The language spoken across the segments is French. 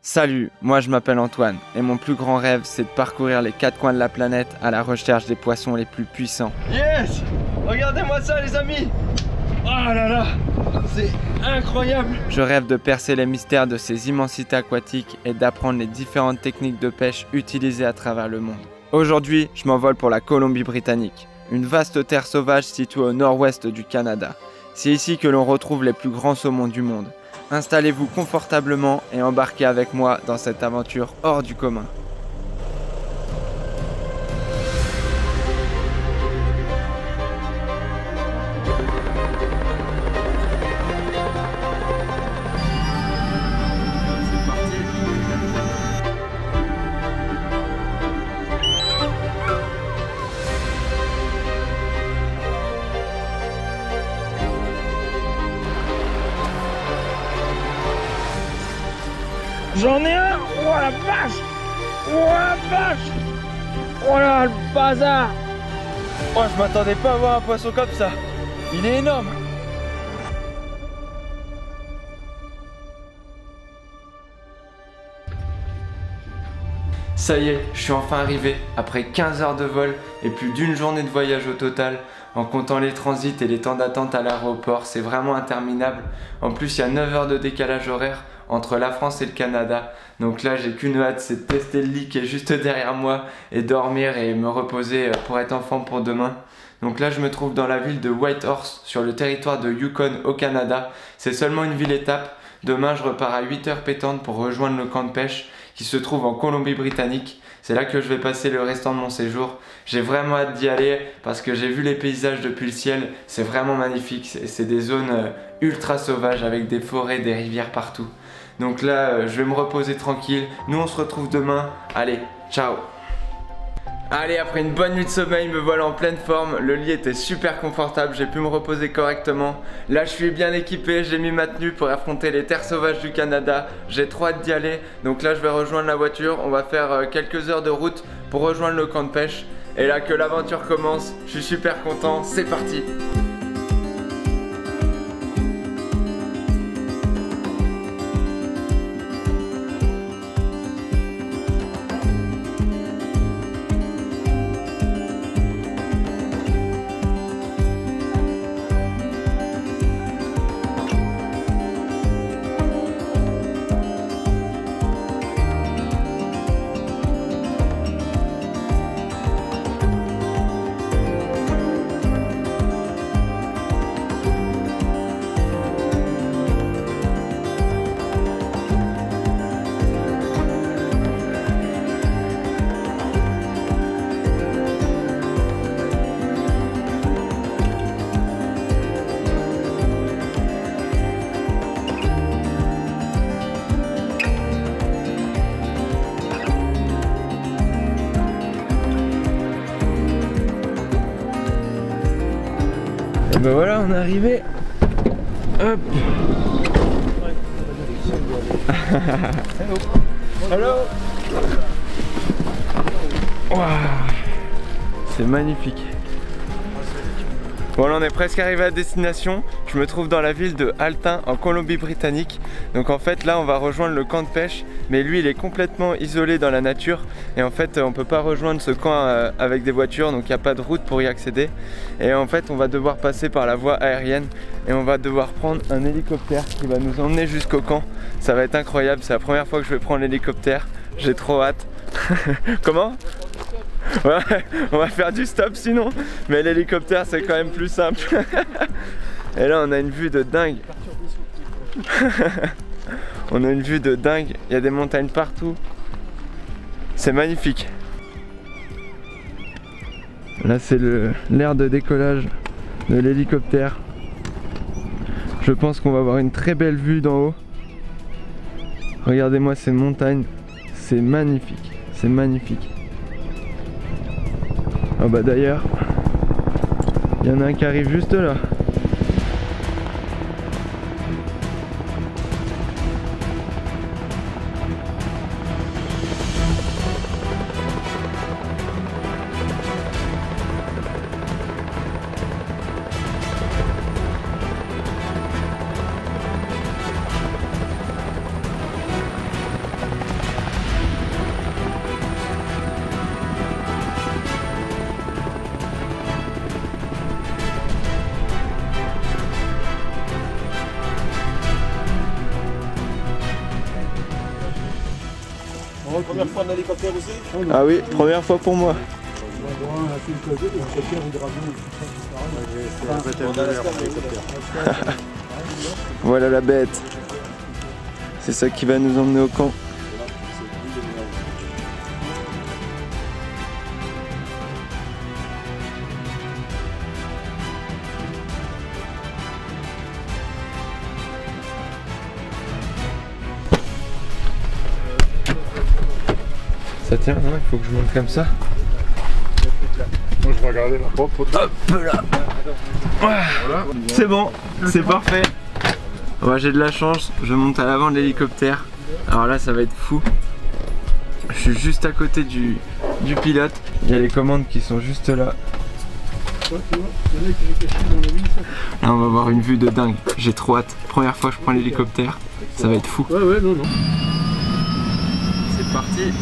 Salut, moi je m'appelle Antoine et mon plus grand rêve c'est de parcourir les 4 coins de la planète à la recherche des poissons les plus puissants. Yes! Regardez-moi ça les amis! Oh là là! C'est incroyable! Je rêve de percer les mystères de ces immensités aquatiques et d'apprendre les différentes techniques de pêche utilisées à travers le monde. Aujourd'hui, je m'envole pour la Colombie-Britannique, une vaste terre sauvage située au nord-ouest du Canada. C'est ici que l'on retrouve les plus grands saumons du monde. Installez-vous confortablement et embarquez avec moi dans cette aventure hors du commun. C'est parti. J'en ai un! Oh la vache! Oh la vache! Oh là le bazar! Oh je m'attendais pas à voir un poisson comme ça! Il est énorme! Ça y est, je suis enfin arrivé, après 15 heures de vol et plus d'une journée de voyage au total. En comptant les transits et les temps d'attente à l'aéroport, c'est vraiment interminable. En plus, il y a 9 heures de décalage horaire entre la France et le Canada. Donc là, j'ai qu'une hâte, c'est de tester le lit qui est juste derrière moi et dormir et me reposer pour être en forme pour demain. Donc là, je me trouve dans la ville de Whitehorse, sur le territoire de Yukon au Canada. C'est seulement une ville-étape. Demain, je repars à 8h pétantes pour rejoindre le camp de pêche qui se trouve en Colombie-Britannique. C'est là que je vais passer le restant de mon séjour. J'ai vraiment hâte d'y aller parce que j'ai vu les paysages depuis le ciel. C'est vraiment magnifique. C'est des zones ultra sauvages avec des forêts, des rivières partout. Donc là, je vais me reposer tranquille. Nous, on se retrouve demain. Allez, ciao! Allez, après une bonne nuit de sommeil, me voilà en pleine forme. Le lit était super confortable, j'ai pu me reposer correctement. Là, je suis bien équipé, j'ai mis ma tenue pour affronter les terres sauvages du Canada. J'ai trop hâte d'y aller. Donc là, je vais rejoindre la voiture. On va faire quelques heures de route pour rejoindre le camp de pêche. Et là que l'aventure commence, je suis super content. C'est parti! Et ben voilà, on est arrivé. Hop. Hello. Wow. C'est magnifique. Bon là on est presque arrivé à destination. Je me trouve dans la ville de Altain en Colombie-Britannique. Donc en fait là on va rejoindre le camp de pêche. Mais lui il est complètement isolé dans la nature. Et en fait on peut pas rejoindre ce camp avec des voitures. Donc il n'y a pas de route pour y accéder. Et en fait on va devoir passer par la voie aérienne. Et on va devoir prendre un hélicoptère qui va nous emmener jusqu'au camp. Ça va être incroyable, c'est la première fois que je vais prendre l'hélicoptère. J'ai trop hâte. Comment ? Ouais, on va faire du stop sinon, mais l'hélicoptère c'est quand même plus simple. Et là on a une vue de dingue. On a une vue de dingue, il y a des montagnes partout. C'est magnifique. Là c'est l'aire de décollage de l'hélicoptère. Je pense qu'on va avoir une très belle vue d'en haut. Regardez-moi ces montagnes, c'est magnifique, c'est magnifique. Ah bah d'ailleurs, il y en a un qui arrive juste là. Première fois en hélicoptère aussi? Ah oui, première fois pour moi. Voilà la bête. C'est ça qui va nous emmener au camp. Ça tient, non? Il faut que je monte comme ça. Moi je vais regarder là. Hop là. Voilà. C'est bon, c'est parfait. Ouais, j'ai de la chance, je monte à l'avant de l'hélicoptère. Alors là ça va être fou. Je suis juste à côté du pilote. Il y a les commandes qui sont juste là. Là on va avoir une vue de dingue. J'ai trop hâte. Première fois que je prends l'hélicoptère. Ça va être fou. Ouais, non. C'est parti.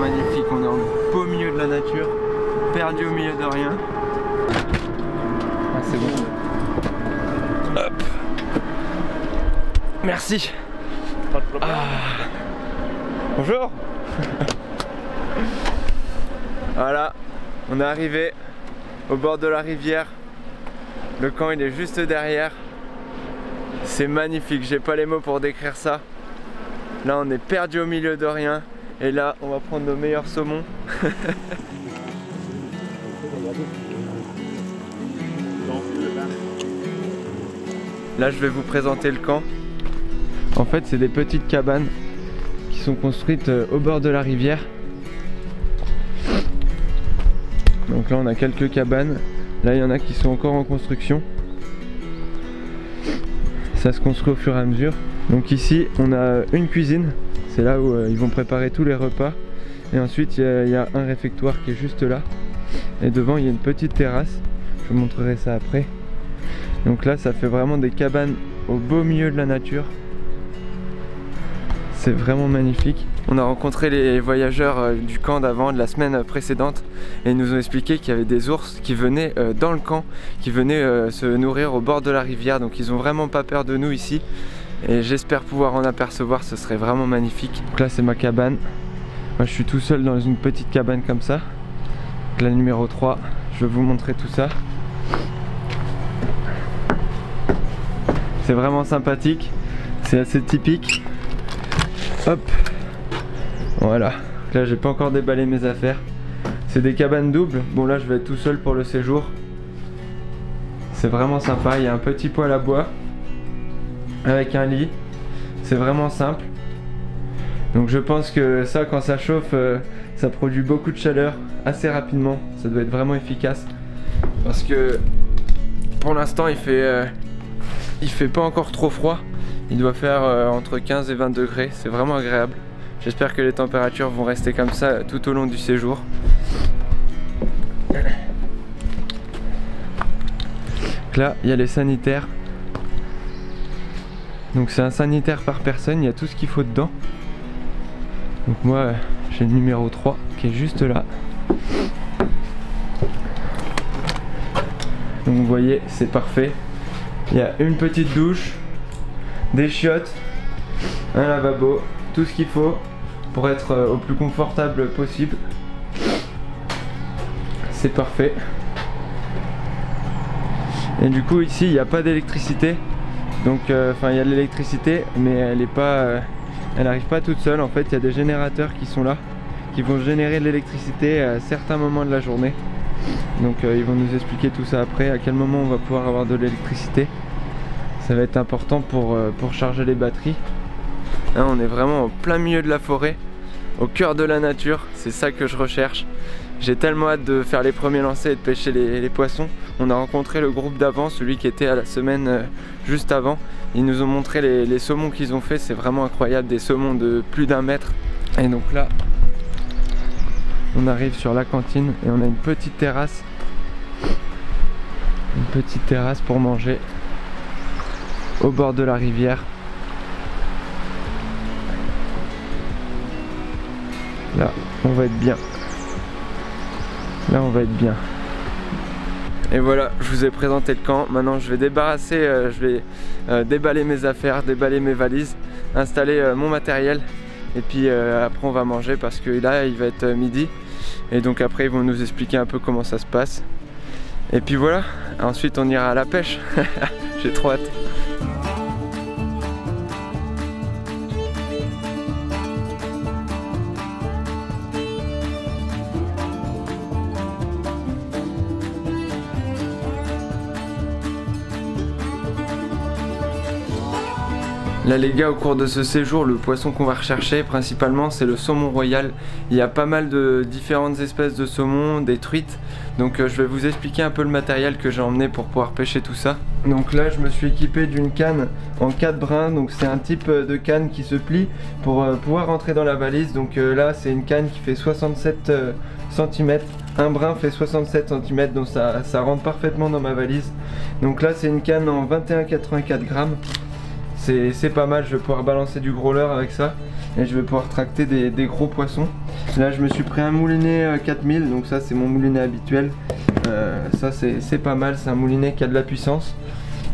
Magnifique, on est en beau milieu de la nature, perdu au milieu de rien. Ah, c'est bon. Hop. Merci. Ah. Bonjour. Voilà, on est arrivé au bord de la rivière. Le camp il est juste derrière. C'est magnifique, j'ai pas les mots pour décrire ça. Là on est perdu au milieu de rien. Et là, on va prendre nos meilleurs saumons. Là, je vais vous présenter le camp. En fait, c'est des petites cabanes qui sont construites au bord de la rivière. Donc là, on a quelques cabanes. Là, il y en a qui sont encore en construction. Ça se construit au fur et à mesure. Donc ici, on a une cuisine. C'est là où ils vont préparer tous les repas. Et ensuite il y a un réfectoire qui est juste là. Et devant il y a une petite terrasse. Je vous montrerai ça après. Donc là ça fait vraiment des cabanes au beau milieu de la nature. C'est vraiment magnifique. On a rencontré les voyageurs du camp d'avant, de la semaine précédente. Et ils nous ont expliqué qu'il y avait des ours qui venaient dans le camp, qui venaient se nourrir au bord de la rivière. Donc ils ont vraiment pas peur de nous ici. Et j'espère pouvoir en apercevoir, ce serait vraiment magnifique. Donc là c'est ma cabane. Moi je suis tout seul dans une petite cabane comme ça. Donc la numéro 3, je vais vous montrer tout ça. C'est vraiment sympathique. C'est assez typique. Hop. Voilà. Donc là j'ai pas encore déballé mes affaires. C'est des cabanes doubles. Bon là je vais être tout seul pour le séjour. C'est vraiment sympa. Il y a un petit poêle à bois. Avec un lit, c'est vraiment simple. Donc je pense que ça, quand ça chauffe, ça produit beaucoup de chaleur assez rapidement, ça doit être vraiment efficace. Parce que pour l'instant il fait pas encore trop froid. Il doit faire entre 15 et 20 degrés, c'est vraiment agréable. J'espère que les températures vont rester comme ça tout au long du séjour. Là, il y a les sanitaires. Donc c'est un sanitaire par personne, il y a tout ce qu'il faut dedans. Donc moi, j'ai le numéro 3 qui est juste là. Donc vous voyez, c'est parfait. Il y a une petite douche, des chiottes, un lavabo, tout ce qu'il faut pour être au plus confortable possible. C'est parfait. Et du coup ici il n'y a pas d'électricité. Donc il y a de l'électricité mais elle n'arrive pas toute seule. En fait il y a des générateurs qui sont là, qui vont générer de l'électricité à certains moments de la journée. Donc ils vont nous expliquer tout ça après, à quel moment on va pouvoir avoir de l'électricité. Ça va être important pour charger les batteries. Là, on est vraiment au plein milieu de la forêt, au cœur de la nature, c'est ça que je recherche. J'ai tellement hâte de faire les premiers lancers et de pêcher les poissons. On a rencontré le groupe d'avant, celui qui était à la semaine juste avant. Ils nous ont montré les saumons qu'ils ont fait, c'est vraiment incroyable, des saumons de plus d'1 mètre. Et donc là, on arrive sur la cantine et on a une petite terrasse. Une petite terrasse pour manger au bord de la rivière. Là, on va être bien. Là, on va être bien. Et voilà, je vous ai présenté le camp. Maintenant, je vais débarrasser, déballer mes affaires, déballer mes valises, installer mon matériel. Et puis après, on va manger parce que là, il va être midi. Et donc après, ils vont nous expliquer un peu comment ça se passe. Et puis voilà, ensuite, on ira à la pêche. J'ai trop hâte. Là les gars, au cours de ce séjour, le poisson qu'on va rechercher principalement c'est le saumon royal. Il y a pas mal de différentes espèces de saumon, des truites. Donc je vais vous expliquer un peu le matériel que j'ai emmené pour pouvoir pêcher tout ça. Donc là je me suis équipé d'une canne en 4 brins. Donc c'est un type de canne qui se plie pour pouvoir rentrer dans la valise. Donc là c'est une canne qui fait 67 cm. Un brin fait 67 cm, donc ça rentre parfaitement dans ma valise. Donc là c'est une canne en 21,84 grammes. C'est pas mal, je vais pouvoir balancer du gros leurre avec ça et je vais pouvoir tracter des gros poissons. Là je me suis pris un moulinet 4000, donc ça c'est mon moulinet habituel. Ça c'est pas mal, c'est un moulinet qui a de la puissance.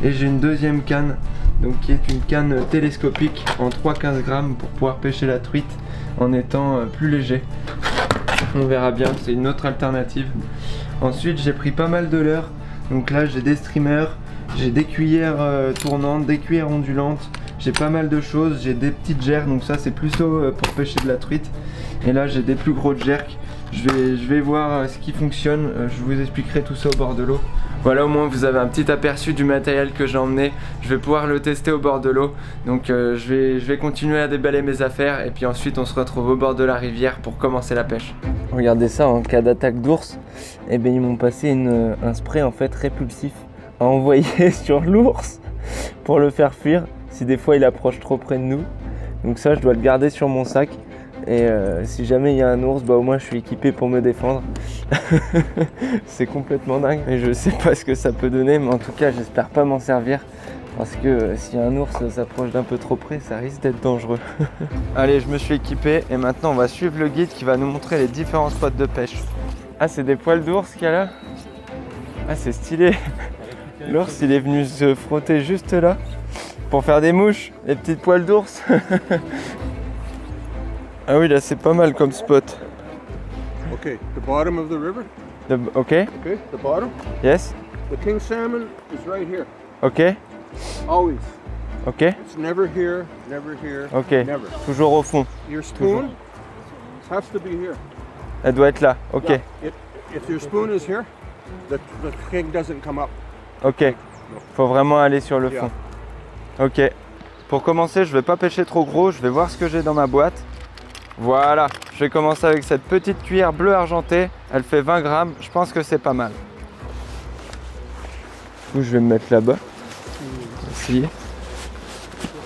Et j'ai une deuxième canne, donc qui est une canne télescopique en 3,15 grammes pour pouvoir pêcher la truite en étant plus léger. On verra bien, c'est une autre alternative. Ensuite j'ai pris pas mal de leurres, donc là j'ai des streamers. J'ai des cuillères tournantes, des cuillères ondulantes, j'ai pas mal de choses, j'ai des petites gerres, donc ça c'est plutôt pour pêcher de la truite. Et là j'ai des plus gros jerks, je vais voir ce qui fonctionne, je vous expliquerai tout ça au bord de l'eau. Voilà, au moins vous avez un petit aperçu du matériel que j'ai emmené, je vais pouvoir le tester au bord de l'eau. Donc je vais continuer à déballer mes affaires et puis ensuite on se retrouve au bord de la rivière pour commencer la pêche. Regardez ça, en cas d'attaque d'ours, eh ben, ils m'ont passé un spray en fait répulsif à envoyer sur l'ours pour le faire fuir si des fois il approche trop près de nous. Donc ça je dois le garder sur mon sac et si jamais il y a un ours, bah au moins je suis équipé pour me défendre. C'est complètement dingue et je sais pas ce que ça peut donner, mais en tout cas j'espère pas m'en servir parce que si un ours s'approche d'un peu trop près, ça risque d'être dangereux. Allez, je me suis équipé et maintenant on va suivre le guide qui va nous montrer les différents spots de pêche. Ah, c'est des poils d'ours qu'il y a là? Ah, c'est stylé. L'ours il est venu se frotter juste là pour faire des mouches, les petites poils d'ours. Ah oui, là c'est pas mal comme spot. Okay, the bottom of the river. Ok. Okay, the bottom. Yes. The king salmon is right here. Ok. Always. Ok. It's never here, Ok. never. Toujours au fond. Your spoon has to be here. Elle doit être là. Ok. Yeah. If your spoon is here, the king doesn't come up. Ok. Faut vraiment aller sur le fond. Ok. Pour commencer, je vais pas pêcher trop gros. Je vais voir ce que j'ai dans ma boîte. Voilà. Je vais commencer avec cette petite cuillère bleue argentée. Elle fait 20 grammes. Je pense que c'est pas mal. Du coup, je vais me mettre là-bas. Ici.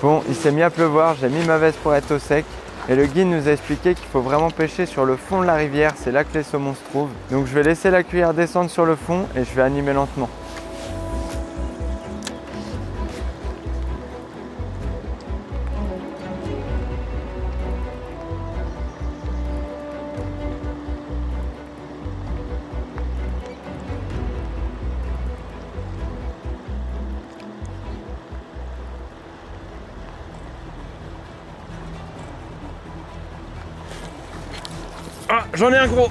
Bon, il s'est mis à pleuvoir. J'ai mis ma veste pour être au sec. Et le guide nous a expliqué qu'il faut vraiment pêcher sur le fond de la rivière. C'est là que les saumons se trouvent. Donc je vais laisser la cuillère descendre sur le fond et je vais animer lentement. Ah, j'en ai un gros.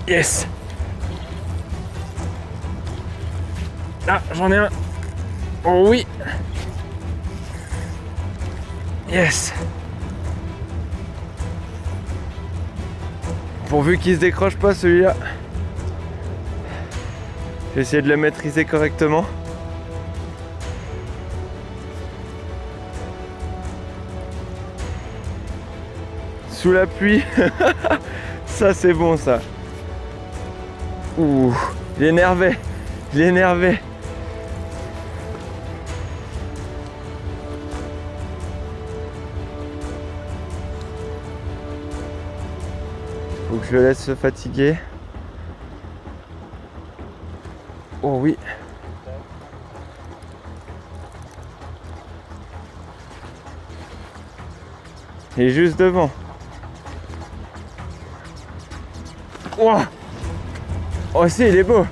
Yes. Ah, j'en ai un. Oh oui. Yes. Pourvu qu'il se décroche pas celui-là. Je vais essayer de le maîtriser correctement. Sous la pluie. Ça c'est bon ça. Ouh, il est énervé. Il est énervé. Faut que je le laisse se fatiguer. Oh oui. Il est juste devant. Oh, oh si, il est beau.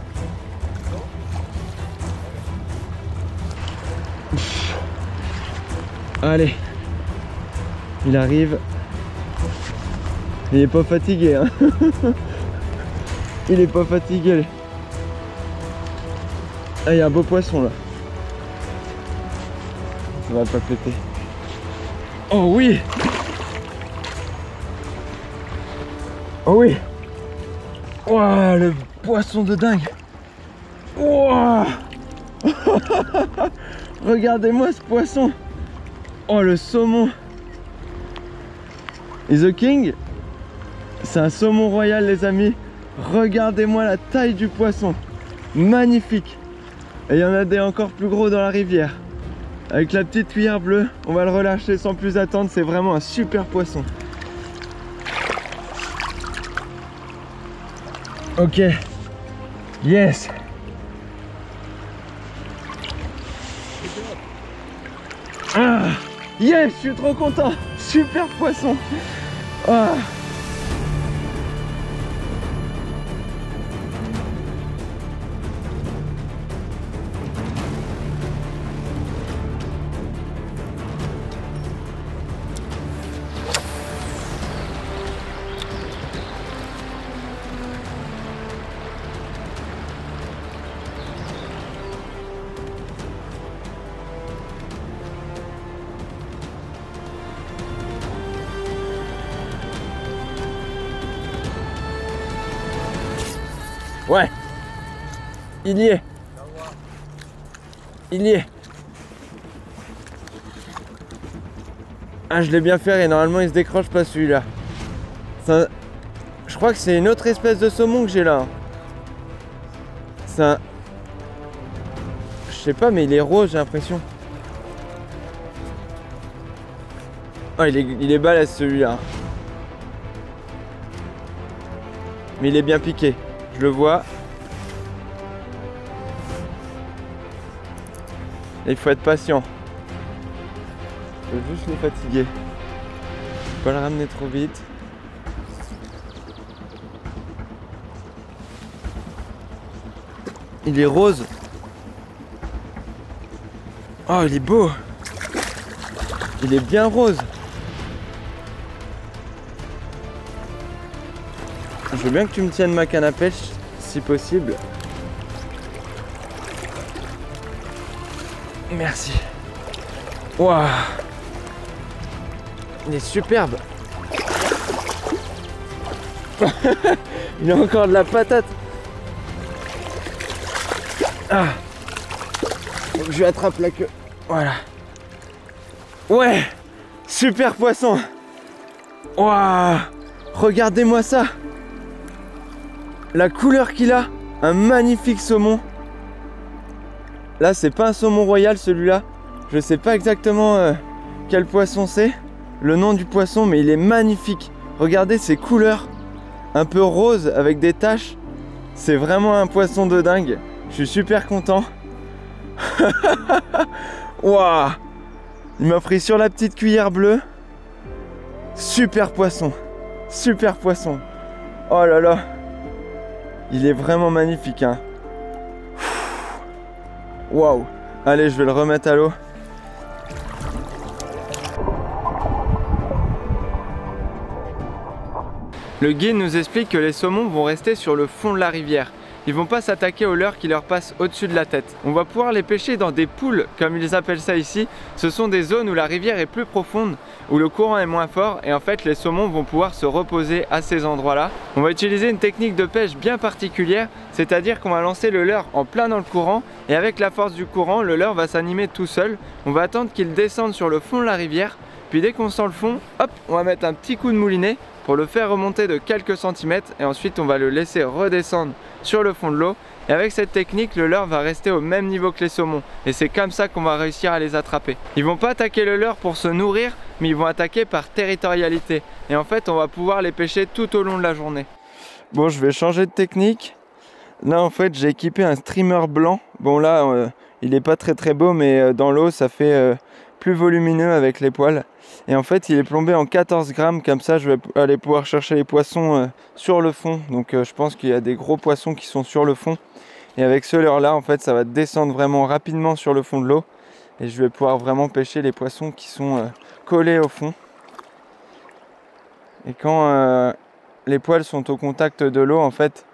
Allez. Il arrive. Il est pas fatigué, hein. Il est pas fatigué. Ah, il y a un beau poisson là. Ça va pas péter. Oh oui. Oh oui. Ouah, le poisson de dingue. Ouah. Regardez-moi ce poisson. Oh, le saumon. Et The King, c'est un saumon royal les amis. Regardez-moi la taille du poisson. Magnifique. Et il y en a des encore plus gros dans la rivière. Avec la petite cuillère bleue, on va le relâcher sans plus attendre. C'est vraiment un super poisson. Ok. Yes. Ah. Yes, je suis trop content. Super poisson. Ah. Ouais, il y est. Il y est. Ah, je l'ai bien fait et normalement il se décroche pas celui-là. Je crois que c'est une autre espèce de saumon que j'ai là. C'est un... Je sais pas mais il est rose j'ai l'impression. Oh il est balèze celui-là. Mais il est bien piqué. Je le vois. Et il faut être patient. Je veux juste le fatiguer. Faut pas le ramener trop vite. Il est rose. Oh, il est beau. Il est bien rose. Je veux bien que tu me tiennes ma canne à pêche, si possible. Merci. Waouh. Il est superbe. Il a encore de la patate. Ah. Faut que je lui attrape la queue. Voilà. Ouais. Super poisson. Waouh. Regardez-moi ça. La couleur qu'il a. Un magnifique saumon. Là, c'est pas un saumon royal celui-là. Je sais pas exactement quel poisson c'est, le nom du poisson, mais il est magnifique. Regardez ces couleurs, un peu rose avec des taches. C'est vraiment un poisson de dingue. Je suis super content. Waouh! Il m'a pris sur la petite cuillère bleue. Super poisson. Super poisson. Oh là là. Il est vraiment magnifique, hein. Waouh. Allez, je vais le remettre à l'eau. Le guide nous explique que les saumons vont rester sur le fond de la rivière. Ils vont pas s'attaquer aux leurres qui leur passent au-dessus de la tête. On va pouvoir les pêcher dans des poules, comme ils appellent ça ici. Ce sont des zones où la rivière est plus profonde, où le courant est moins fort, et en fait les saumons vont pouvoir se reposer à ces endroits-là. On va utiliser une technique de pêche bien particulière, c'est-à-dire qu'on va lancer le leurre en plein dans le courant, et avec la force du courant, le leurre va s'animer tout seul. On va attendre qu'il descende sur le fond de la rivière, puis dès qu'on sent le fond, hop, on va mettre un petit coup de moulinet pour le faire remonter de quelques centimètres, et ensuite on va le laisser redescendre sur le fond de l'eau. Et avec cette technique, le leurre va rester au même niveau que les saumons, et c'est comme ça qu'on va réussir à les attraper. Ils vont pas attaquer le leurre pour se nourrir, mais ils vont attaquer par territorialité, et en fait on va pouvoir les pêcher tout au long de la journée. Bon, je vais changer de technique. Là en fait j'ai équipé un streamer blanc. Bon là il est pas très beau, mais dans l'eau ça fait plus volumineux avec les poils. Et en fait il est plombé en 14 grammes, comme ça je vais aller pouvoir chercher les poissons sur le fond. Donc je pense qu'il y a des gros poissons qui sont sur le fond. Et avec ce leurre là en fait ça va descendre vraiment rapidement sur le fond de l'eau. Et je vais pouvoir vraiment pêcher les poissons qui sont collés au fond. Et quand les poils sont au contact de l'eau en fait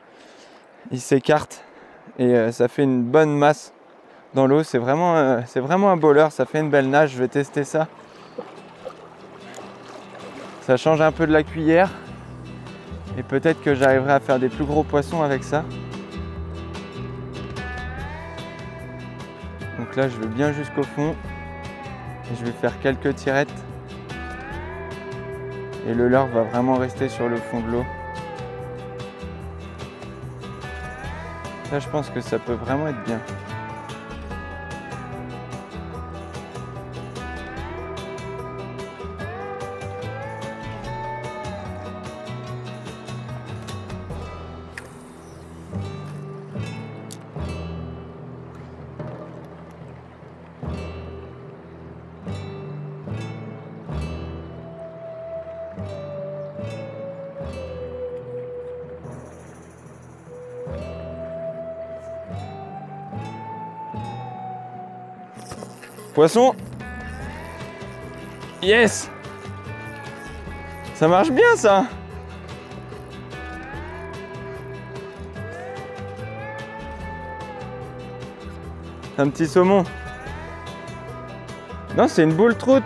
ils s'écartent. Et ça fait une bonne masse dans l'eau. C'est vraiment un beau leurre, ça fait une belle nage. Je vais tester ça. Ça change un peu de la cuillère et peut-être que j'arriverai à faire des plus gros poissons avec ça. Donc là je vais bien jusqu'au fond et je vais faire quelques tirettes et le leurre va vraiment rester sur le fond de l'eau. Ça je pense que ça peut vraiment être bien. Poisson. Yes. Ça marche bien ça. Un petit saumon. Non, c'est une boule troute.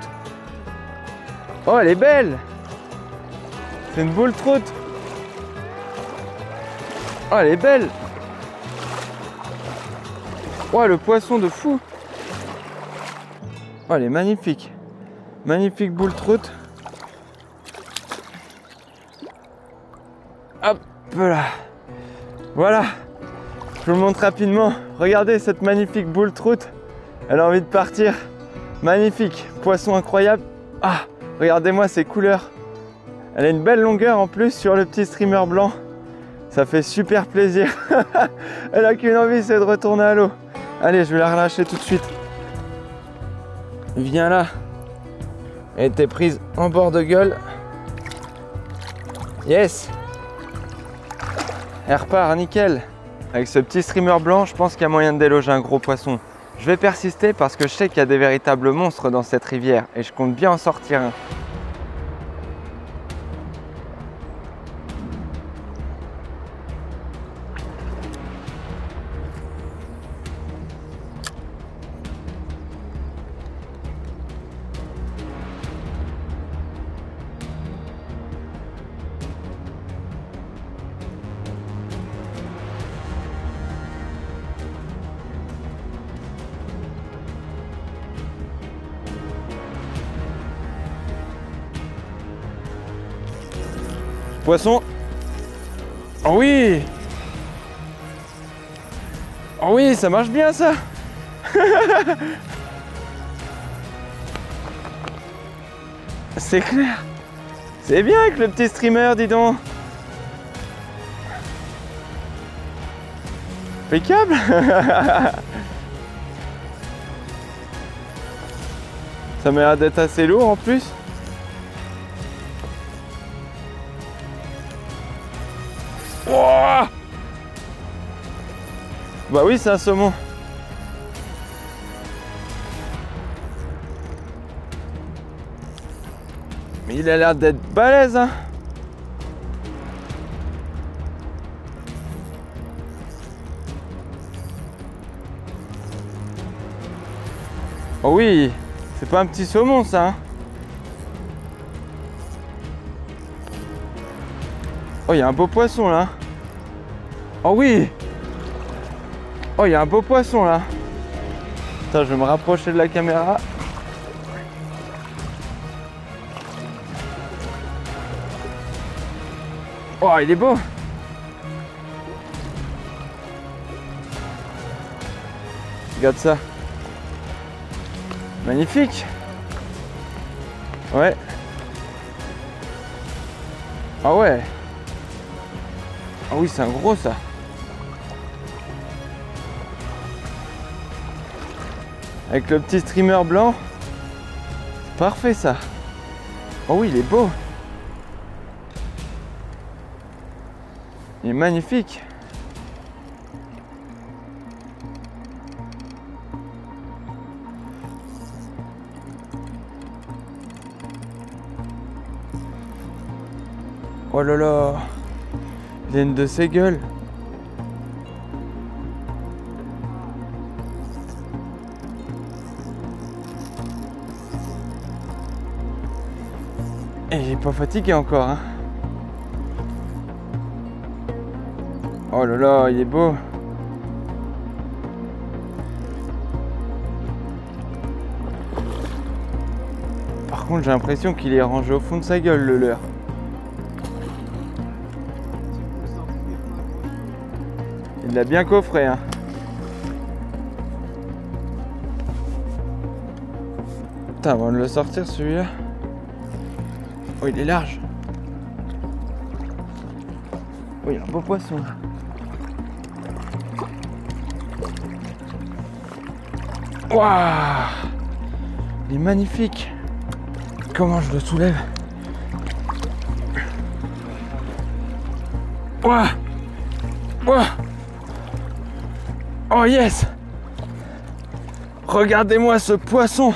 Oh, elle est belle. C'est une boule troute. Oh, elle est belle. Oh, le poisson de fou. Oh, elle est magnifique. Magnifique boule troute. Hop là. Voilà. Je vous le montre rapidement. Regardez cette magnifique boule troute. Elle a envie de partir. Magnifique. Poisson incroyable. Ah, regardez-moi ces couleurs. Elle a une belle longueur en plus sur le petit streamer blanc. Ça fait super plaisir. Elle a qu'une envie, c'est de retourner à l'eau. Allez, je vais la relâcher tout de suite. Viens là. Elle était prise en bord de gueule. Yes. Elle repart, nickel. Avec ce petit streamer blanc, je pense qu'il y a moyen de déloger un gros poisson. Je vais persister parce que je sais qu'il y a des véritables monstres dans cette rivière et je compte bien en sortir un. poisson. Oh oui! Oh oui, ça marche bien ça! C'est clair! C'est bien avec le petit streamer, dis donc! Impeccable! Ça m'a l'air d'être assez lourd en plus. Wow! Bah oui, c'est un saumon. Mais il a l'air d'être balèze, hein. Oh oui, c'est pas un petit saumon ça, hein. Oh, il y a un beau poisson là. Oh oui. Oh, il y a un beau poisson là. Attends, je vais me rapprocher de la caméra. Oh, il est beau. Regarde ça. Magnifique. Ouais. Ah ouais. Ah oui, c'est un gros ça. Avec le petit streamer blanc. Parfait ça. Oh oui, il est beau. Il est magnifique. Oh là là. Il y a une de ses gueules. Et il est pas fatigué encore, hein. Oh là là, il est beau. Par contre, j'ai l'impression qu'il est rangé au fond de sa gueule, le leurre. Il l'a bien coffré, hein. Putain, avant de le sortir celui-là. Oh, il est large. Oh, il y a un beau poisson. Waouh! Il est magnifique. Comment je le soulève? Waouh! Waouh! Oh yes! Regardez-moi ce poisson!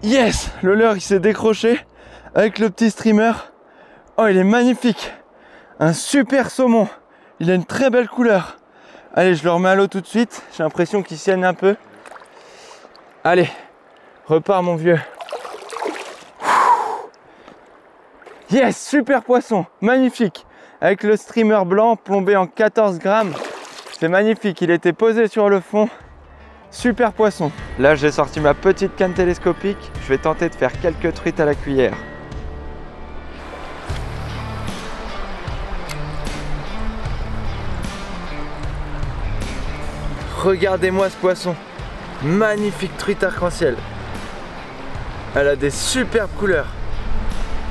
Yes! Le leurre il s'est décroché avec le petit streamer. Oh, il est magnifique! Un super saumon! Il a une très belle couleur. Allez, je le remets à l'eau tout de suite. J'ai l'impression qu'il saigne un peu. Allez, repars mon vieux. Yes! Super poisson! Magnifique! Avec le streamer blanc plombé en 14 grammes. C'est magnifique, il était posé sur le fond. Super poisson. Là, j'ai sorti ma petite canne télescopique. Je vais tenter de faire quelques truites à la cuillère. Regardez-moi ce poisson. Magnifique truite arc-en-ciel. Elle a des superbes couleurs.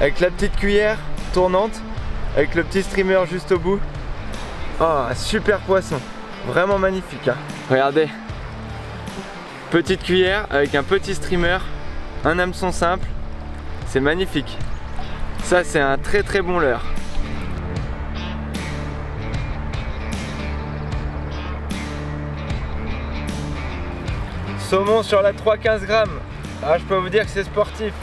Avec la petite cuillère tournante. Avec le petit streamer juste au bout. Oh, super poisson. Vraiment magnifique, hein. Regardez. Petite cuillère avec un petit streamer. Un hameçon simple. C'est magnifique. Ça, c'est un très très bon leurre. Saumon sur la 3,15 grammes. Ah, je peux vous dire que c'est sportif.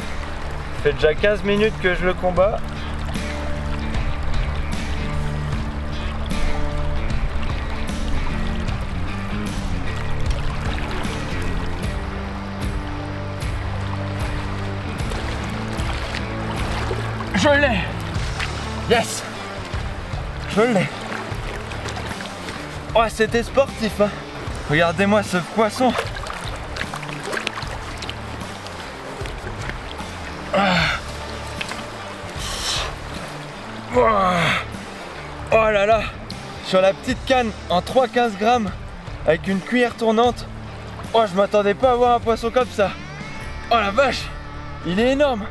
Ça fait déjà 15 minutes que je le combats. Je l'ai! Yes! Je l'ai! Oh, c'était sportif, hein! Regardez-moi ce poisson! Wow. Oh là là, sur la petite canne en 3,15 grammes avec une cuillère tournante. Oh, je m'attendais pas à voir un poisson comme ça. Oh la vache, il est énorme.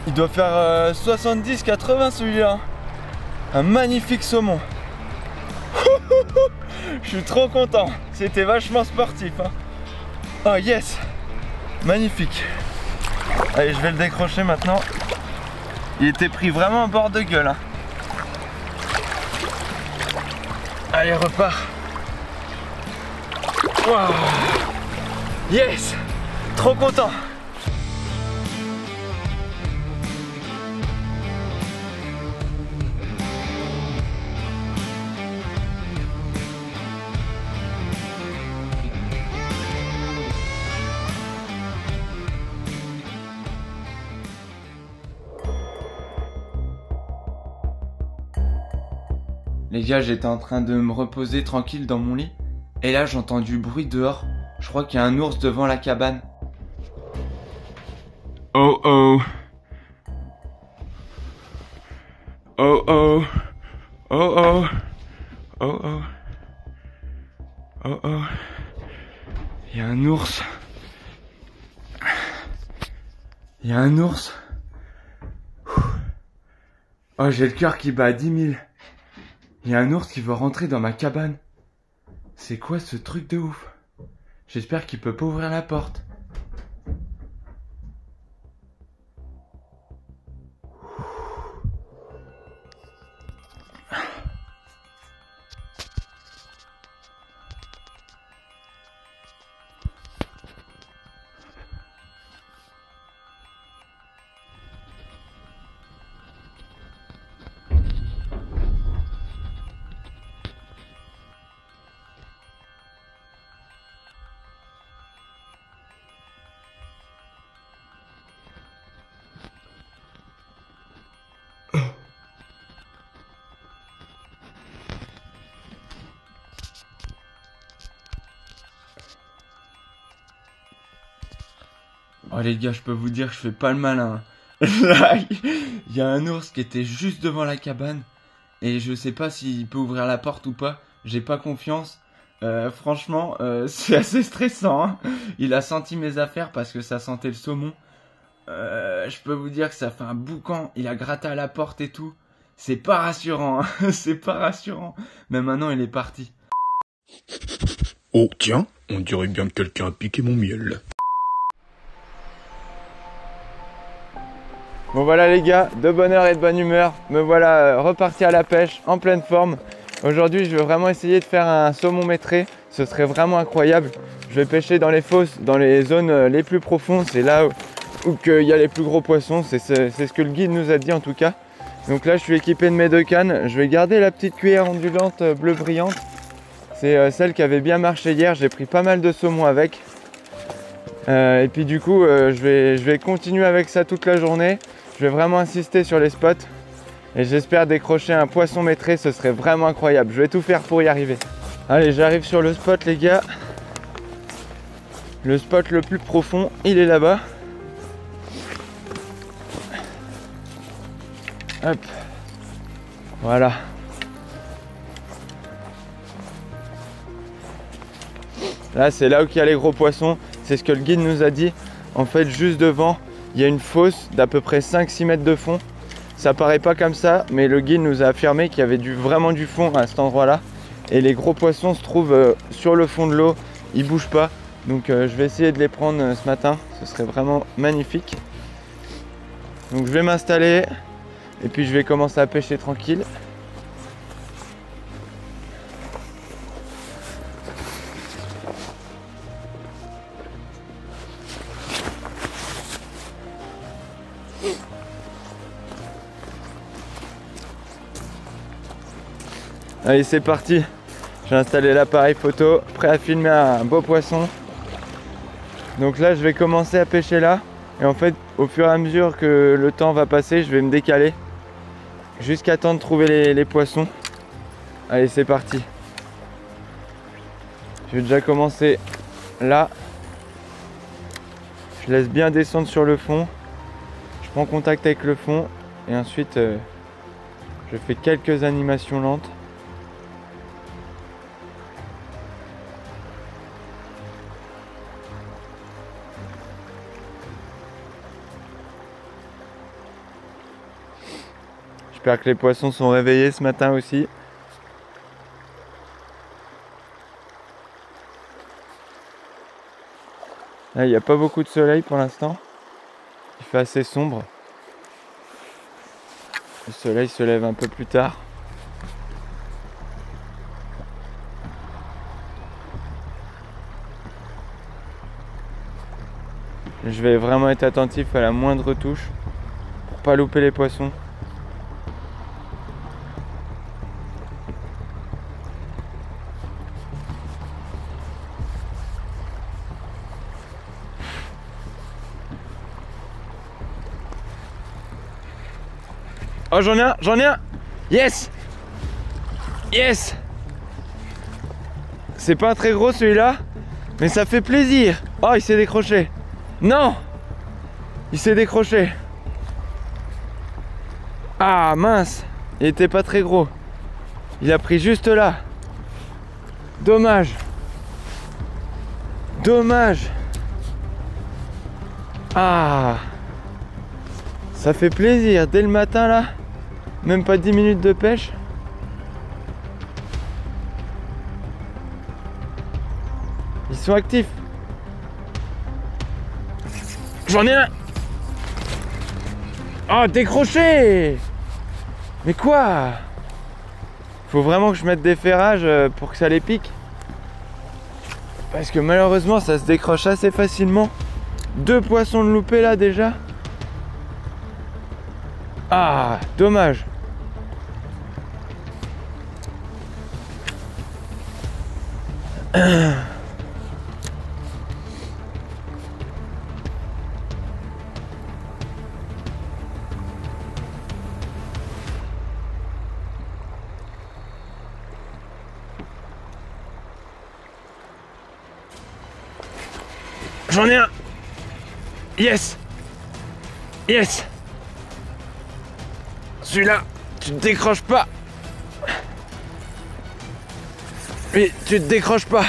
Il doit faire 70-80 celui-là. Un magnifique saumon. Je suis trop content. C'était vachement sportif, hein. Oh yes, magnifique. Allez, je vais le décrocher maintenant. Il était pris vraiment en bord de gueule, hein. Allez, repart. Wow. Yes, trop content. Les gars, j'étais en train de me reposer tranquille dans mon lit. Et là, j'entends du bruit dehors. Je crois qu'il y a un ours devant la cabane. Oh oh. Oh oh. Oh oh. Oh oh. Oh oh. Il y a un ours. Il y a un ours. Oh, j'ai le cœur qui bat à 10 000. Il y a un ours qui veut rentrer dans ma cabane. C'est quoi ce truc de ouf? J'espère qu'il peut pas ouvrir la porte. Oh les gars, je peux vous dire que je fais pas le malin. Là, il y a un ours qui était juste devant la cabane. Et je sais pas s'il peut ouvrir la porte ou pas. J'ai pas confiance. Franchement, c'est assez stressant, hein. Il a senti mes affaires parce que ça sentait le saumon. Je peux vous dire que ça fait un boucan. Il a gratté à la porte et tout. C'est pas rassurant, hein. C'est pas rassurant. Mais maintenant, il est parti. Oh tiens, on dirait bien que quelqu'un a piqué mon miel. Bon voilà les gars, de bonne heure et de bonne humeur, me voilà reparti à la pêche en pleine forme. Aujourd'hui je vais vraiment essayer de faire un saumon maîtré, ce serait vraiment incroyable. Je vais pêcher dans les fosses, dans les zones les plus profondes, c'est là où il y a les plus gros poissons, c'est ce que le guide nous a dit en tout cas. Donc là je suis équipé de mes 2 cannes, je vais garder la petite cuillère ondulante bleu brillante. C'est celle qui avait bien marché hier, j'ai pris pas mal de saumon avec. Et puis du coup je vais continuer avec ça toute la journée. Je vais vraiment insister sur les spots et j'espère décrocher un poisson maîtré, ce serait vraiment incroyable. Je vais tout faire pour y arriver. Allez, j'arrive sur le spot les gars. Le spot le plus profond, il est là-bas. Hop. Voilà. Là, c'est là où il y a les gros poissons. C'est ce que le guide nous a dit. En fait, juste devant, il y a une fosse d'à peu près 5-6 mètres de fond. Ça paraît pas comme ça, mais le guide nous a affirmé qu'il y avait vraiment du fond à cet endroit-là. Et les gros poissons se trouvent sur le fond de l'eau, ils bougent pas. Donc je vais essayer de les prendre ce matin, ce serait vraiment magnifique. Donc je vais m'installer et puis je vais commencer à pêcher tranquille. Allez, c'est parti. J'ai installé l'appareil photo, prêt à filmer un beau poisson. Donc là, je vais commencer à pêcher là. Et en fait, au fur et à mesure que le temps va passer, je vais me décaler jusqu'à temps de trouver les poissons. Allez, c'est parti. Je vais déjà commencer là. Je laisse bien descendre sur le fond. Je prends contact avec le fond et ensuite Je fais quelques animations lentes. J'espère que les poissons sont réveillés ce matin aussi. Là, il n'y a pas beaucoup de soleil pour l'instant. Il fait assez sombre. Le soleil se lève un peu plus tard. Je vais vraiment être attentif à la moindre touche pour pas louper les poissons. Oh, j'en ai un. Yes. Yes. C'est pas très gros celui-là, mais ça fait plaisir. Oh, il s'est décroché. Non, il s'est décroché. Ah mince, il était pas très gros. Il a pris juste là. Dommage. Dommage. Ah, ça fait plaisir dès le matin là. Même pas 10 minutes de pêche. Ils sont actifs. J'en ai un. Oh, décroché. Mais quoi? Faut vraiment que je mette des ferrages pour que ça les pique. Parce que malheureusement ça se décroche assez facilement. 2 poissons de loupés là déjà. Ah, dommage. J'en ai un. Yes. Yes. Celui-là, tu te décroches pas. Oui, tu te décroches pas.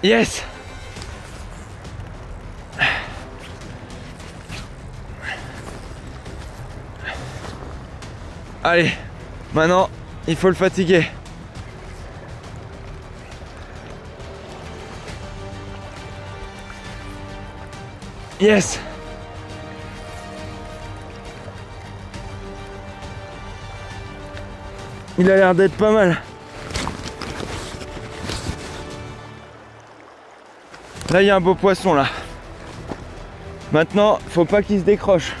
Yes. Allez, maintenant, il faut le fatiguer. Yes. Il a l'air d'être pas mal. Là, il y a un beau poisson là. Maintenant, faut pas qu'il se décroche.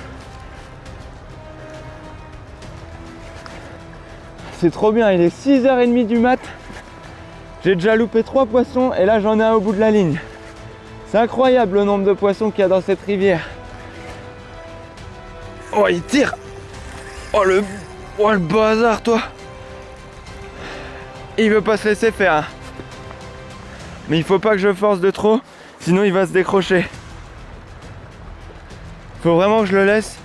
C'est trop bien, il est 6h30 du mat. J'ai déjà loupé 3 poissons et là j'en ai un au bout de la ligne. C'est incroyable le nombre de poissons qu'il y a dans cette rivière. Oh, il tire. Oh le bazar, toi. Il veut pas se laisser faire. Hein. Mais il faut pas que je force de trop, sinon il va se décrocher. Faut vraiment que je le laisse.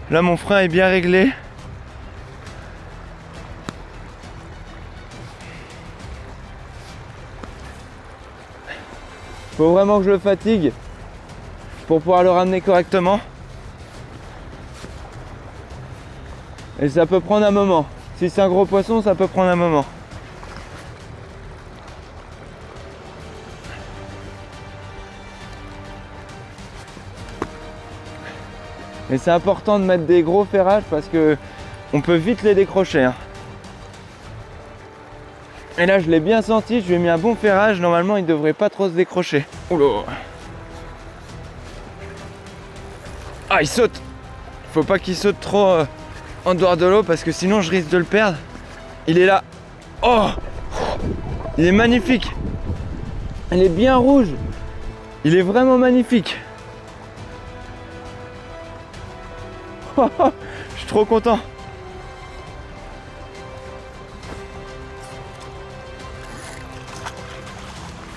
Là, mon frein est bien réglé. Faut vraiment que je le fatigue pour pouvoir le ramener correctement. Et ça peut prendre un moment. Si c'est un gros poisson, ça peut prendre un moment. Mais c'est important de mettre des gros ferrages parce que on peut vite les décrocher. Hein. Et là je l'ai bien senti, je lui ai mis un bon ferrage, normalement il devrait pas trop se décrocher. Oula. Ah, il saute. Faut pas qu'il saute trop en dehors de l'eau parce que sinon je risque de le perdre. Il est là. Oh, il est magnifique. Il est bien rouge. Il est vraiment magnifique. Je suis trop content.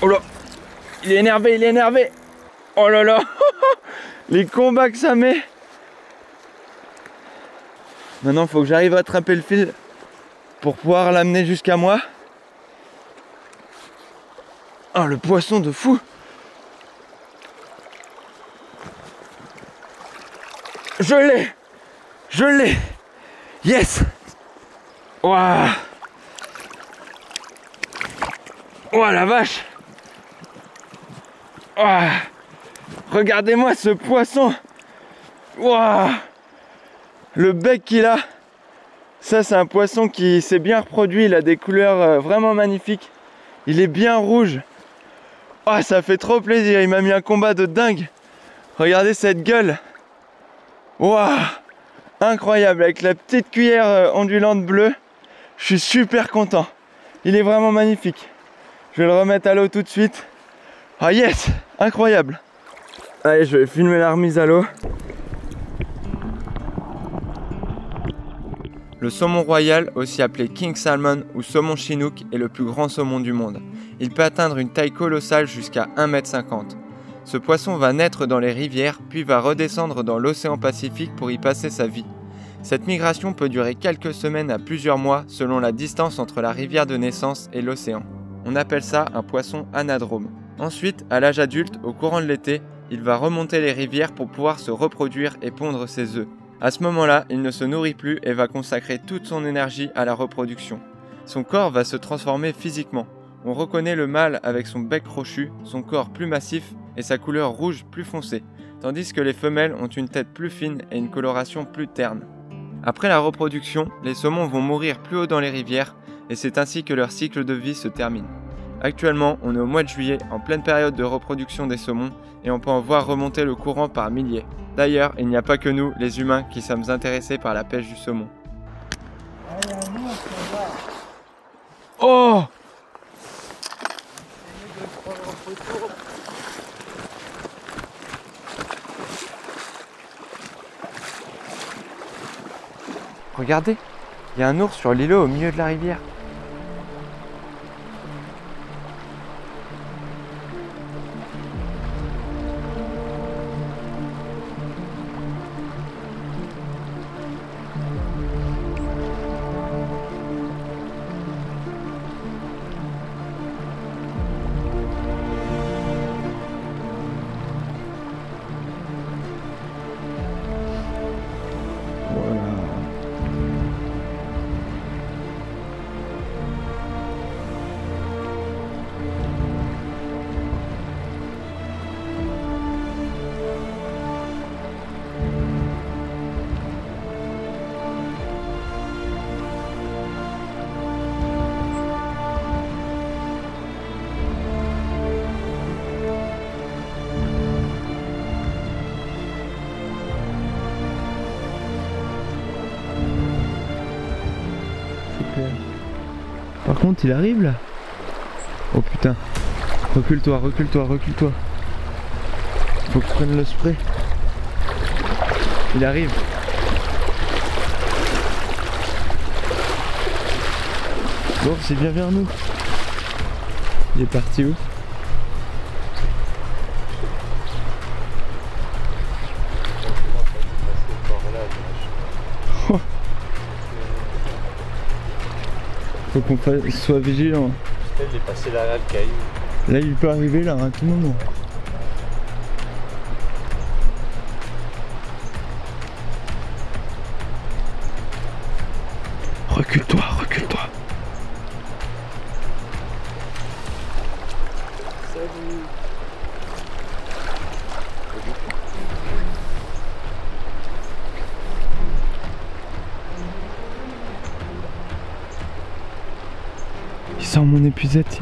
Oh là, il est énervé, il est énervé. Oh là là, les combats que ça met. Maintenant, il faut que j'arrive à attraper le fil pour pouvoir l'amener jusqu'à moi. Oh, le poisson de fou! Je l'ai! Je l'ai! Yes! Waouh! Oh la vache! Waouh! Regardez-moi ce poisson! Waouh! Le bec qu'il a! Ça, c'est un poisson qui s'est bien reproduit. Il a des couleurs vraiment magnifiques. Il est bien rouge. Oh, ça fait trop plaisir. Il m'a mis un combat de dingue. Regardez cette gueule. Waouh! Incroyable. Avec la petite cuillère ondulante bleue. Je suis super content. Il est vraiment magnifique. Je vais le remettre à l'eau tout de suite. Ah yes! Incroyable. Allez, je vais filmer la remise à l'eau. Le saumon royal, aussi appelé King Salmon ou saumon chinook, est le plus grand saumon du monde. Il peut atteindre une taille colossale jusqu'à 1,50 m. Ce poisson va naître dans les rivières, puis va redescendre dans l'océan Pacifique pour y passer sa vie. Cette migration peut durer quelques semaines à plusieurs mois selon la distance entre la rivière de naissance et l'océan. On appelle ça un poisson anadrome. Ensuite, à l'âge adulte, au courant de l'été, il va remonter les rivières pour pouvoir se reproduire et pondre ses œufs. À ce moment-là, il ne se nourrit plus et va consacrer toute son énergie à la reproduction. Son corps va se transformer physiquement. On reconnaît le mâle avec son bec crochu, son corps plus massif et sa couleur rouge plus foncée, tandis que les femelles ont une tête plus fine et une coloration plus terne. Après la reproduction, les saumons vont mourir plus haut dans les rivières et c'est ainsi que leur cycle de vie se termine. Actuellement, on est au mois de juillet, en pleine période de reproduction des saumons, et on peut en voir remonter le courant par milliers. D'ailleurs, il n'y a pas que nous, les humains, qui sommes intéressés par la pêche du saumon. Oh! Regardez, il y a un ours sur l'îlot au milieu de la rivière. Par contre, il arrive là. Oh putain. Recule-toi, recule-toi, recule-toi. Faut que je prenne le spray. Il arrive. Bon, c'est bien vers nous. Il est parti où? Faut qu'on soit vigilant. Il est passé là, le caillou. Là, il peut arriver là à tout moment. Recule-toi, recule-toi. Salut. Il sent mon épuisette.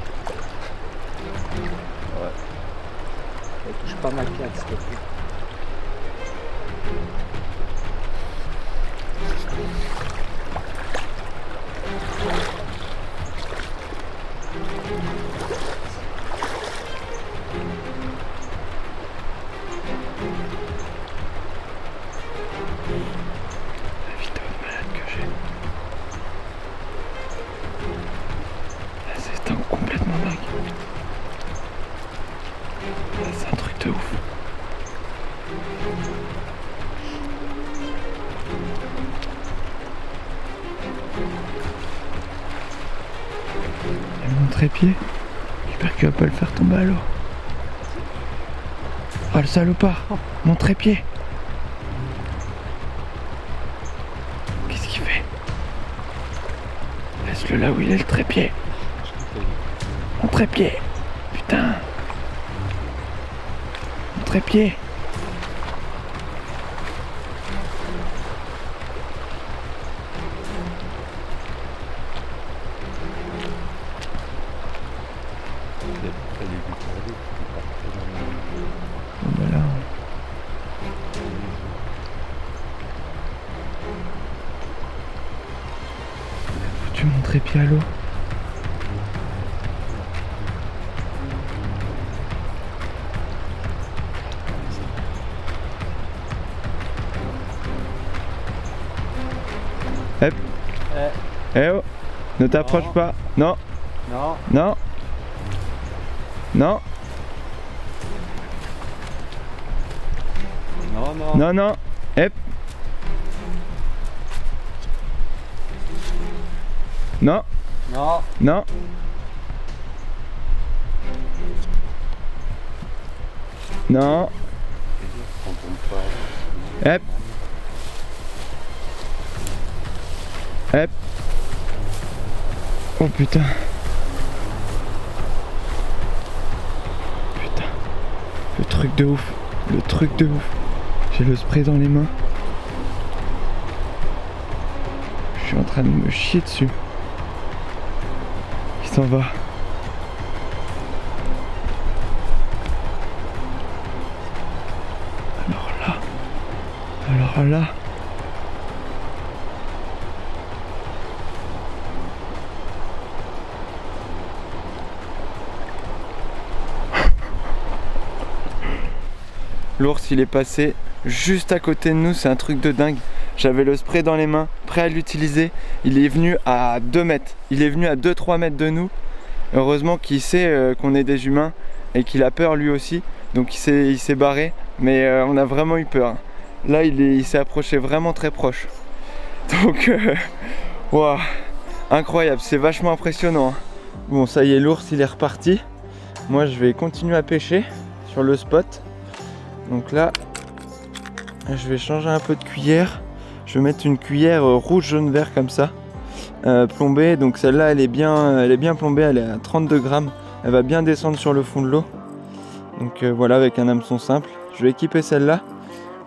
Ouais. Elle touche pas ma carte, s'il te plaît. La vidéo de malade que j'ai. Là, c'est un complètement dingue. Là, c'est un truc de ouf. trépied. J'espère qu'il va pas le faire tomber à l'eau. Oh le salopard, mon trépied. Qu'est-ce qu'il fait? Laisse-le là où il est le trépied. Mon trépied. Putain. Mon trépied. Voilà. Il a foutu mon trépied à l'eau. Hep. Eh oh. Ne t'approche pas. Non. Non. Non. Non. Non, non. Non, non. Hep. Non. Non. Non. Non. Hep. Hep. Oh putain. Putain. Le truc de ouf. Le truc de ouf. J'ai le spray dans les mains. Je suis en train de me chier dessus. Il s'en va. Alors là. L'ours il est passé juste à côté de nous, c'est un truc de dingue. J'avais le spray dans les mains, prêt à l'utiliser. Il est venu à 2 mètres, il est venu à 2-3 mètres de nous. Heureusement qu'il sait qu'on est des humains et qu'il a peur lui aussi. Donc il s'est barré, mais on a vraiment eu peur. Là il s'est approché vraiment très proche. Donc wow, incroyable, c'est vachement impressionnant. Bon ça y est, l'ours il est reparti. Moi je vais continuer à pêcher sur le spot. Donc là, je vais changer un peu de cuillère. Je vais mettre une cuillère rouge, jaune, vert comme ça, plombée. Donc celle-là, elle est bien plombée. Elle est à 32 grammes. Elle va bien descendre sur le fond de l'eau. Donc voilà, avec un hameçon simple. Je vais équiper celle-là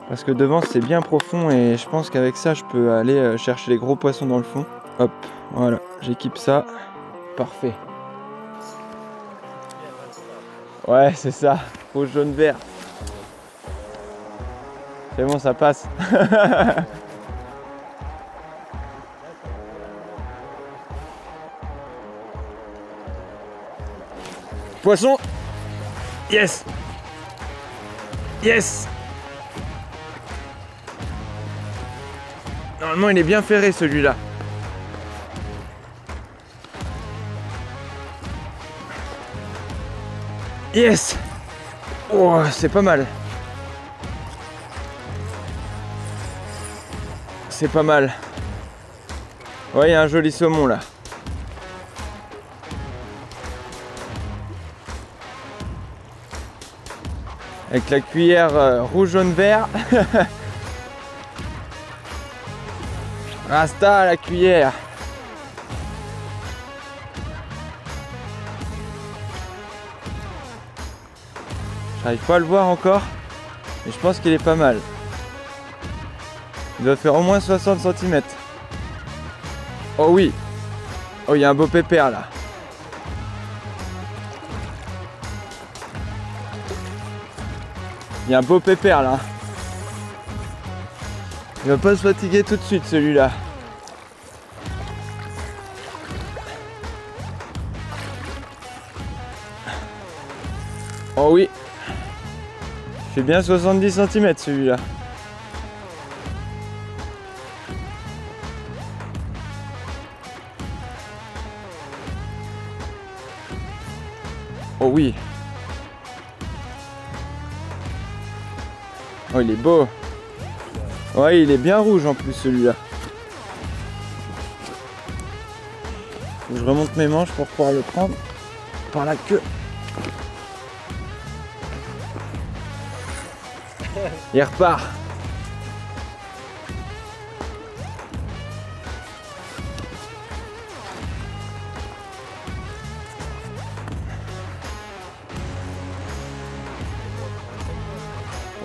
parce que devant c'est bien profond et je pense qu'avec ça, je peux aller chercher les gros poissons dans le fond. Hop, voilà, j'équipe ça. Parfait. Ouais, c'est ça. Rouge, jaune, vert. C'est bon, ça passe. Poisson. Yes. Yes. Normalement, il est bien ferré celui-là. Yes. Oh, c'est pas mal. C'est pas mal. Ouais, il y a un joli saumon là. Avec la cuillère rouge, jaune, vert. Rasta la cuillère. J'arrive pas à le voir encore, mais je pense qu'il est pas mal. Il doit faire au moins 60 cm. Oh oui. Oh, il y a un beau pépère là. Il y a un beau pépère là. Il va pas se fatiguer tout de suite celui-là. Oh oui. Il fait bien 70 cm celui-là. Oh oui. Oh, il est beau. Ouais, il est bien rouge en plus celui-là. Je remonte mes manches pour pouvoir le prendre. par la queue. Il repart.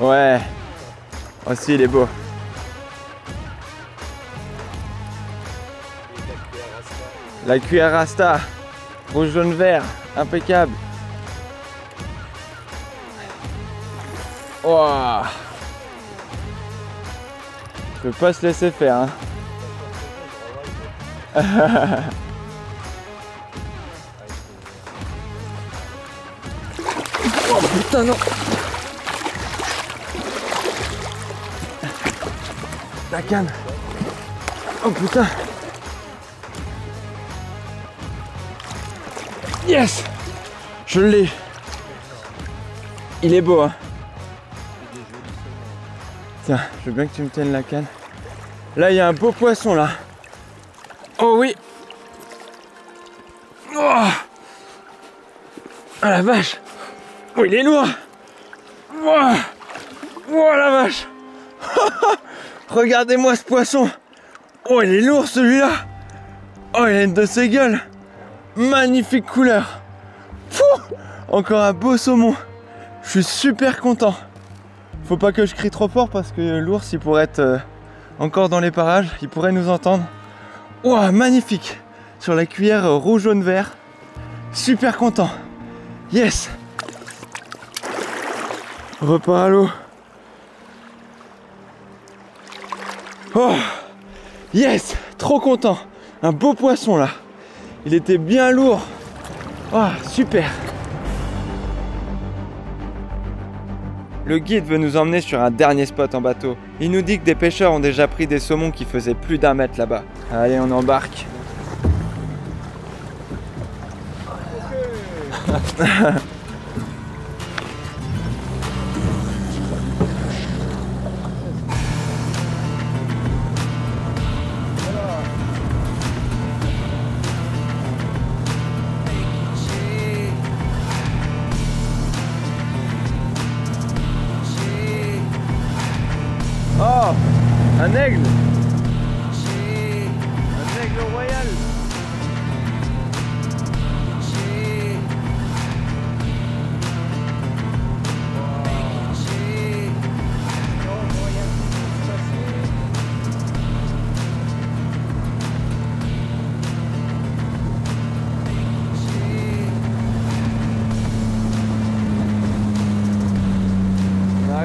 Ouais. Aussi, il est beau. La cuillère Rasta. Rouge, jaune, vert. Impeccable. Wow. Je peux pas se laisser faire, hein. Oh putain non. La canne. Oh putain. Yes. Je l'ai. Il est beau, hein. Tiens, je veux bien que tu me tiennes la canne. Là, il y a un beau poisson, là. Oh oui. Oh, ah la vache. Oh, il est lourd. Oh, oh la vache. Regardez-moi ce poisson. Oh, il est lourd, celui-là. Oh, il a une de ses gueules. Magnifique couleur. Pouh, encore un beau saumon. Je suis super content. Faut pas que je crie trop fort parce que l'ours il pourrait être encore dans les parages, il pourrait nous entendre. Ouah, magnifique. Sur la cuillère rouge, jaune, vert. Super content. Yes. Repart à l'eau. Oh, yes. Trop content. Un beau poisson là. Il était bien lourd. Oh, super. Le guide veut nous emmener sur un dernier spot en bateau. Il nous dit que des pêcheurs ont déjà pris des saumons qui faisaient plus d'1 mètre là-bas. Allez, on embarque. Oh, un aigle. Un aigle royal.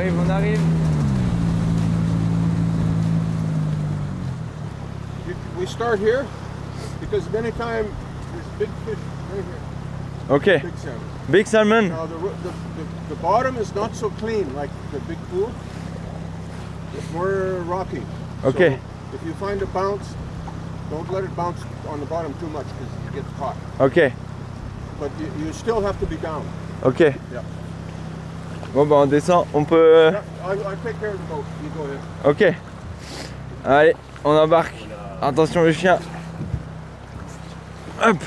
On arrive. We start here because many times there's big fish right here. Okay. Big salmon. Big salmon. Now the bottom is not so clean like the big pool. It's more rocky. Okay. So if you find a bounce, don't let it bounce on the bottom too much because you get caught. Ok. But you still have to be down. Ok. Yeah. Bon bah on descend, on peut... I take care of the boat. You go ahead. Ok. Allez, on embarque. Attention le chien. Hop.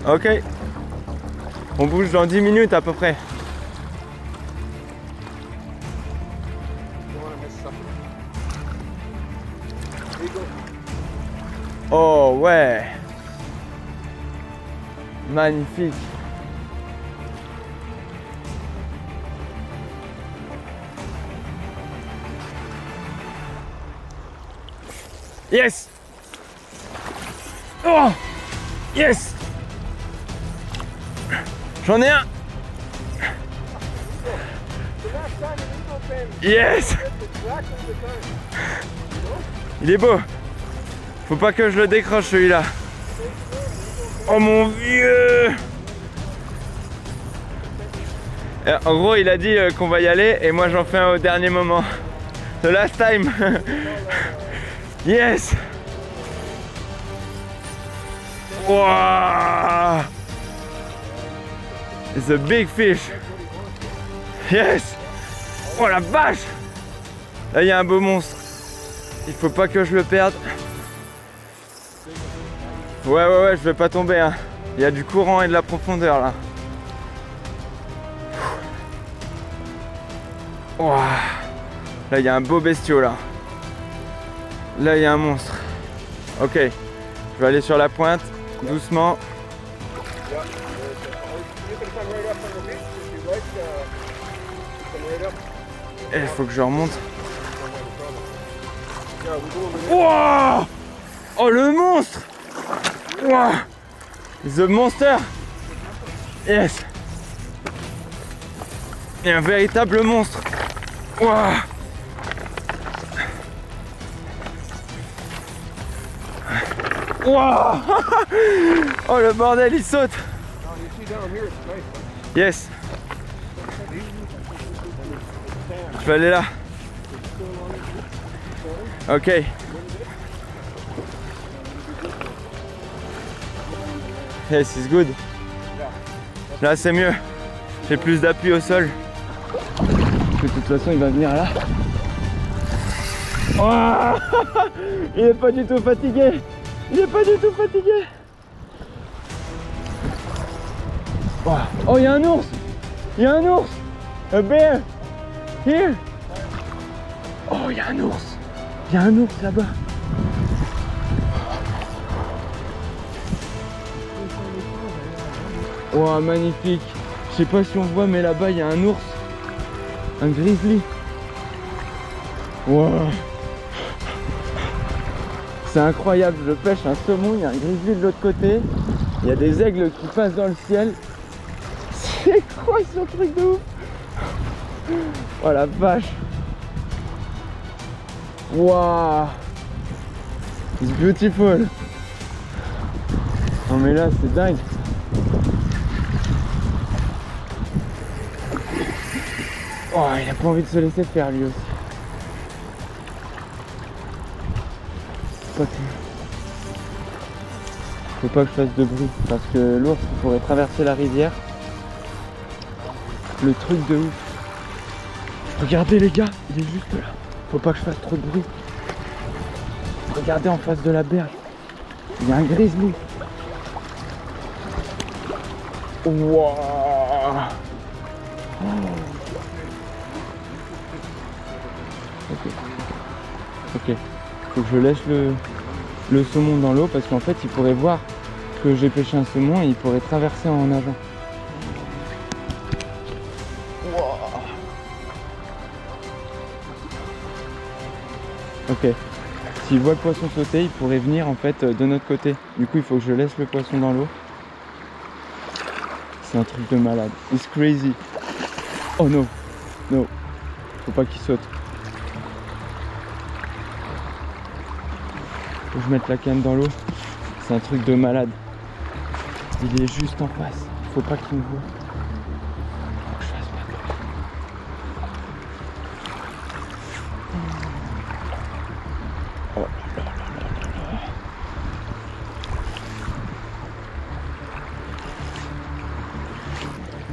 Ok. On bouge dans 10 minutes à peu près. Oh ouais. Magnifique. Yes. Oh. Yes. J'en ai un. Yes. Il est beau. Faut pas que je le décroche celui-là. Oh mon vieux. En gros il a dit qu'on va y aller et moi j'en fais un au dernier moment. The last time. Yes! Wow! It's a big fish. Yes! Oh la vache! Là il y a un beau monstre. Il faut pas que je le perde. Ouais, je vais pas tomber hein. Il y a du courant et de la profondeur là. Wow. Là il y a un beau bestiau là. Là il y a un monstre. Ok, je vais aller sur la pointe, doucement. Et il faut que je remonte. Wow! Oh le monstre! Wow! The monster! Yes! Et un véritable monstre! Wow! Wow! Oh le bordel il saute! Yes! Je vais aller là. Ok. Yes, it's good. Là c'est mieux. J'ai plus d'appui au sol. De toute façon il va venir là. Oh il est pas du tout fatigué. Il est pas du tout fatigué. Oh il y a un ours. Il y a un ours. A bear. Here. Oh il y a un ours. Il y a un ours là-bas. Oh magnifique. Je sais pas si on voit mais là-bas il y a un ours. Un grizzly. Wow. C'est incroyable, je pêche un saumon, il y a un grizzly de l'autre côté. Il y a des aigles qui passent dans le ciel. C'est quoi ce truc de ouf? Oh la vache. Wow. It's beautiful. Non mais là c'est dingue. Oh il a pas envie de se laisser faire lui aussi. Faut pas que je fasse de bruit parce que l'ours pourrait traverser la rivière. Le truc de ouf. Regardez les gars, il est juste là. Faut pas que je fasse trop de bruit. Regardez en face de la berge. Il y a un grizzly. Wow. Ok. Faut que je laisse le saumon dans l'eau parce qu'en fait il pourrait voir que j'ai pêché un saumon et il pourrait traverser en nageant. Wow. Ok. S'il voit le poisson sauter, il pourrait venir en fait de notre côté. Du coup il faut que je laisse le poisson dans l'eau. C'est un truc de malade. It's crazy. Oh non. Non. Faut pas qu'il saute. Faut que je mette la canne dans l'eau. C'est un truc de malade. Il est juste en face. Faut pas qu'il me voie. Faut que je fasse pas de bruit. Oh là là là là là.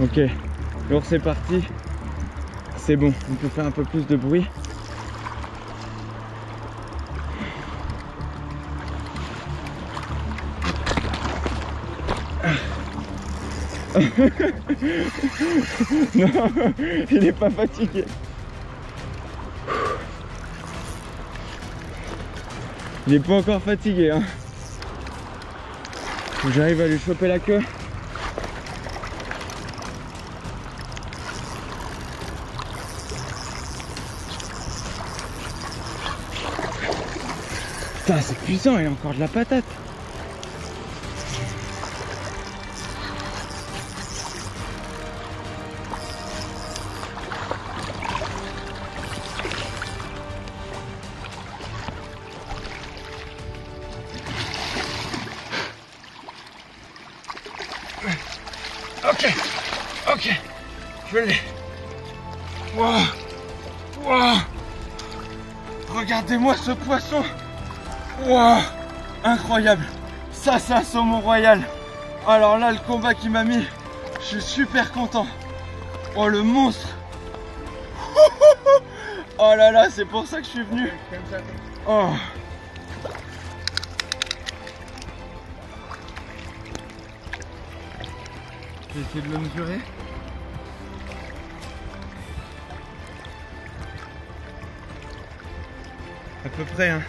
Ok, l'ours c'est parti. C'est bon, on peut faire un peu plus de bruit. Non, il est pas fatigué. Il est pas encore fatigué hein. Faut que j'arrive à lui choper la queue. Putain c'est puissant, il y a encore de la patate. Ok, je l'ai. Wow. Wow. Regardez-moi ce poisson. Wow, incroyable. Ça c'est un saumon royal. Alors là, le combat qu'il m'a mis, je suis super content. Oh le monstre. Oh là là, c'est pour ça que je suis venu. Oh. Je vais essayer de le mesurer. À peu près, hein.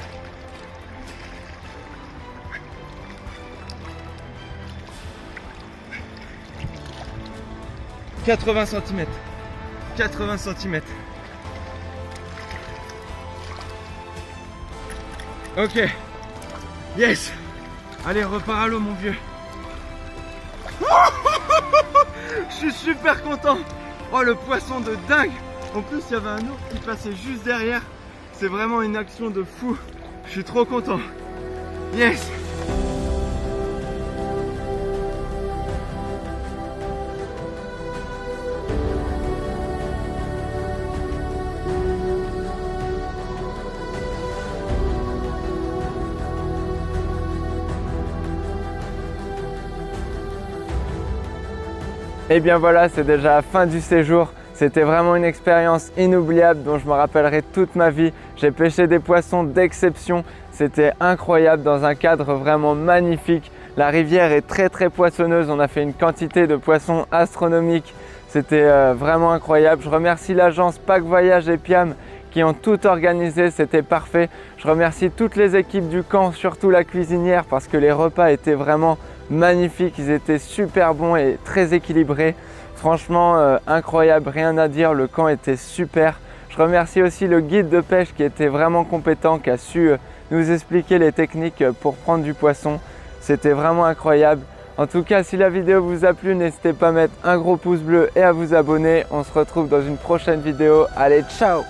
« 80 cm. 80 cm. Ok. Yes. Allez, repars à l'eau, mon vieux. Je suis super content. Oh, le poisson de dingue. En plus, il y avait un ours qui passait juste derrière. C'est vraiment une action de fou. Je suis trop content. Yes. Et bien voilà, c'est déjà la fin du séjour. C'était vraiment une expérience inoubliable dont je me rappellerai toute ma vie. J'ai pêché des poissons d'exception. C'était incroyable dans un cadre vraiment magnifique. La rivière est très poissonneuse. On a fait une quantité de poissons astronomiques. C'était vraiment incroyable. Je remercie l'agence Pack Voyage et Piam qui ont tout organisé. C'était parfait. Je remercie toutes les équipes du camp, surtout la cuisinière parce que les repas étaient vraiment magnifiques. Ils étaient super bons et très équilibrés. Franchement, incroyable, rien à dire, le camp était super. Je remercie aussi le guide de pêche qui était vraiment compétent, qui a su nous expliquer les techniques pour prendre du poisson. C'était vraiment incroyable. En tout cas, si la vidéo vous a plu, n'hésitez pas à mettre un gros pouce bleu et à vous abonner. On se retrouve dans une prochaine vidéo. Allez, ciao!